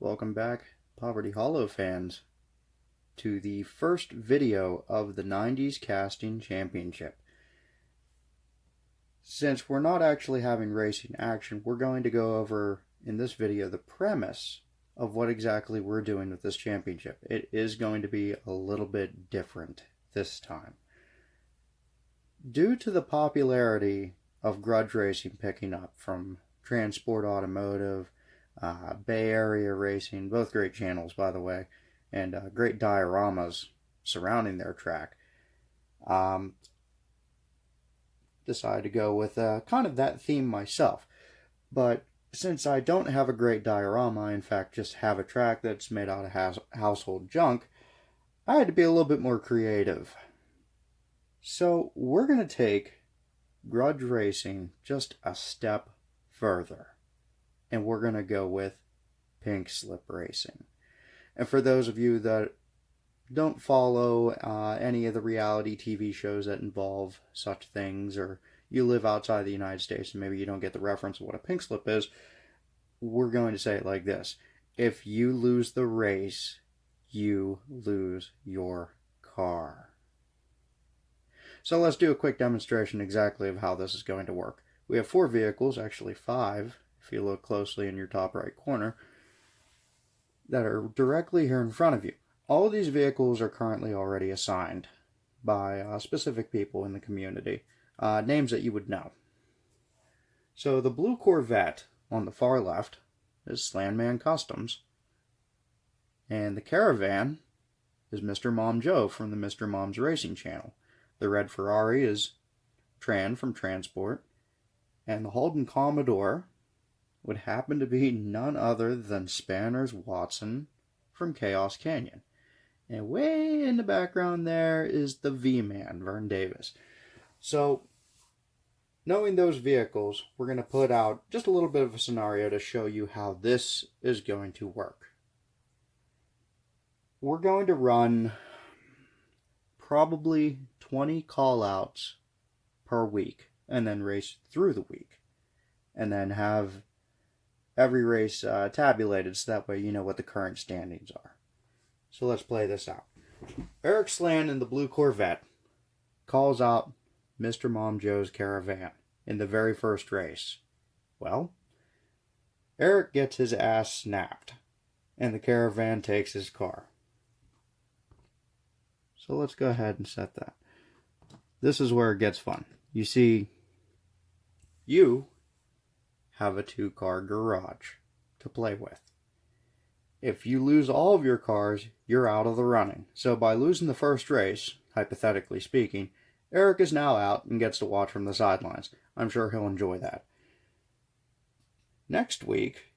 Welcome back, Poverty Hollow fans, to the first video of the 90s Casting Championship. Since we're not actually having racing action, we're going to go over, in this video, the premise of what exactly we're doing with this championship. It is going to be a little bit different this time. Due to the popularity of grudge racing picking up from Transport Automotive, Bay Area Racing, both great channels, by the way, and great dioramas surrounding their track, decided to go with kind of that theme myself. But since I don't have a great diorama, I in fact just have a track that's made out of household junk, I had to be a little bit more creative. So we're going to take grudge racing just a step further, and we're going to go with Pinkslip racing. And for those of you that don't follow any of the reality TV shows that involve such things, or you live outside the United States and maybe you don't get the reference of what a Pinkslip is, we're going to say it like this. If you lose the race, you lose your car. So let's do a quick demonstration exactly of how this is going to work. We have 4 vehicles, actually 5, if you look closely in your top right corner, that are directly here in front of you. All of these vehicles are currently already assigned by specific people in the community, names that you would know. So the blue Corvette on the far left is Slandman Customs, and the Caravan is Mr. Mom Joe from the Mr. Mom's Racing channel. The red Ferrari is Tran from Transport, and the Holden Commodore would happen to be none other than Spanners Watson from Chaos Canyon. And way in the background there is the V-Man, Vern Davis. So, knowing those vehicles, we're going to put out just a little bit of a scenario to show you how this is going to work. We're going to run probably 20 call-outs per week, and then race through the week, and then have every race tabulated so that way you know what the current standings are. So let's play this out. Eric Sland in the blue Corvette calls out Mr. Mom Joe's Caravan in the very first race. Well, Eric gets his ass snapped, and the Caravan takes his car. So let's go ahead and set that. This is where it gets fun. You see, you have a 2-car garage to play with. If you lose all of your cars, you're out of the running. So by losing the first race, hypothetically speaking, Eric is now out and gets to watch from the sidelines. I'm sure he'll enjoy that. Next week,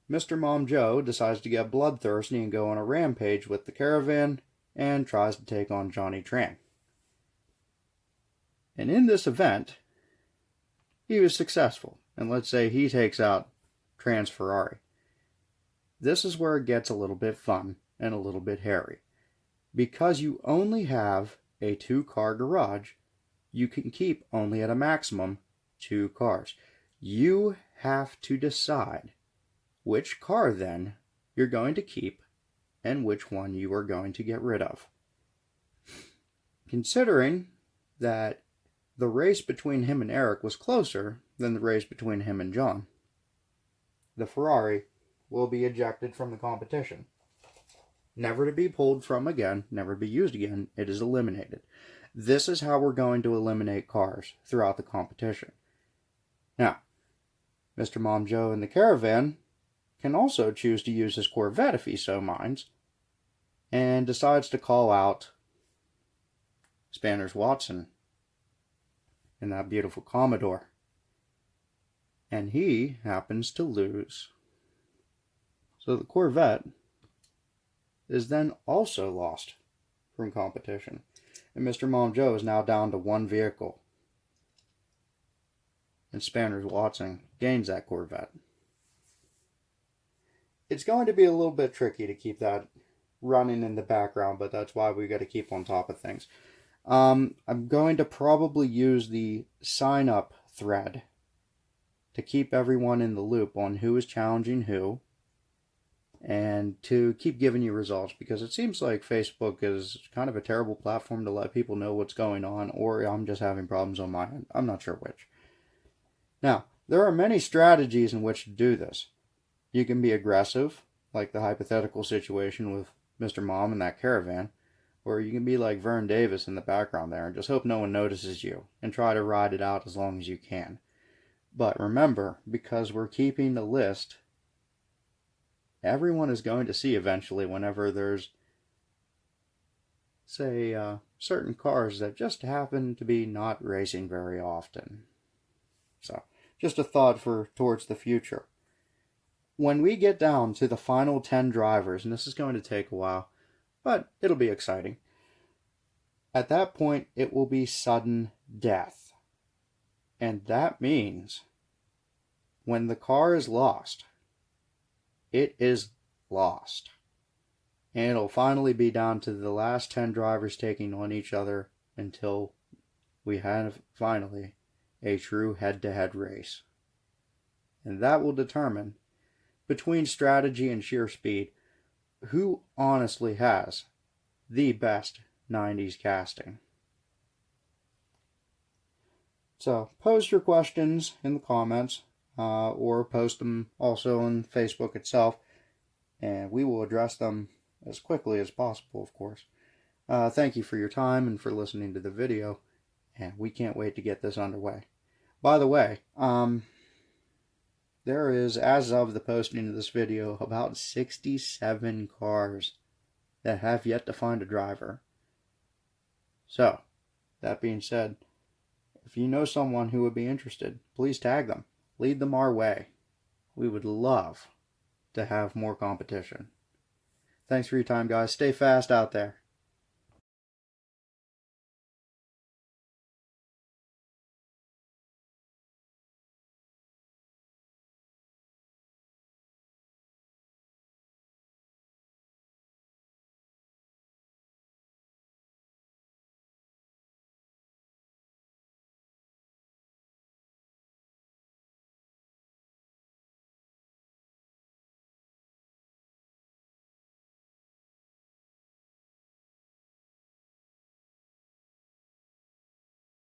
Mr. Mom Joe decides to get bloodthirsty and go on a rampage with the Caravan and tries to take on Johnny Tran. And in this event, he was successful. And let's say he takes out Tran's Ferrari. This is where it gets a little bit fun and a little bit hairy. Because you only have a 2-car garage, you can keep only at a maximum 2 cars. You have to decide which car then you're going to keep and which one you are going to get rid of. Considering that the race between him and Eric was closer than the race between him and John, the Ferrari will be ejected from the competition. Never to be pulled from again, never to be used again. It is eliminated. This is how we're going to eliminate cars throughout the competition. Now, Mr. Mom Joe in the Caravan can also choose to use his Corvette if he so minds, and decides to call out Spanners Watson in that beautiful Commodore. And he happens to lose. So the Corvette is then also lost from competition. And Mr. Mom Joe is now down to 1 vehicle. And Spanners Watson gains that Corvette. It's going to be a little bit tricky to keep that running in the background, but that's why we got to keep on top of things. I'm going to probably use the sign up thread to keep everyone in the loop on who is challenging who, and to keep giving you results, because it seems like Facebook is kind of a terrible platform to let people know what's going on, or I'm just having problems on my end. I'm not sure which. Now, there are many strategies in which to do this. You can be aggressive, like the hypothetical situation with Mr. Mom and that caravan, or you can be like Vern Davis in the background there and just hope no one notices you and try to ride it out as long as you can. But remember, because we're keeping the list, everyone is going to see eventually whenever there's, say, certain cars that just happen to be not racing very often. So, just a thought for towards the future. When we get down to the final 10 drivers, and this is going to take a while, but it'll be exciting. At that point, it will be sudden death. And that means when the car is lost, it is lost. And it'll finally be down to the last 10 drivers taking on each other until we have finally a true head-to-head race. And that will determine, between strategy and sheer speed, who honestly has the best 90s casting. So post your questions in the comments, or post them also on Facebook itself, and we will address them as quickly as possible, of course. Thank you for your time and for listening to the video, and we can't wait to get this underway. By the way, there is, as of the posting of this video, about 67 cars that have yet to find a driver. So, that being said, if you know someone who would be interested, please tag them. Lead them our way. We would love to have more competition. Thanks for your time, guys. Stay fast out there.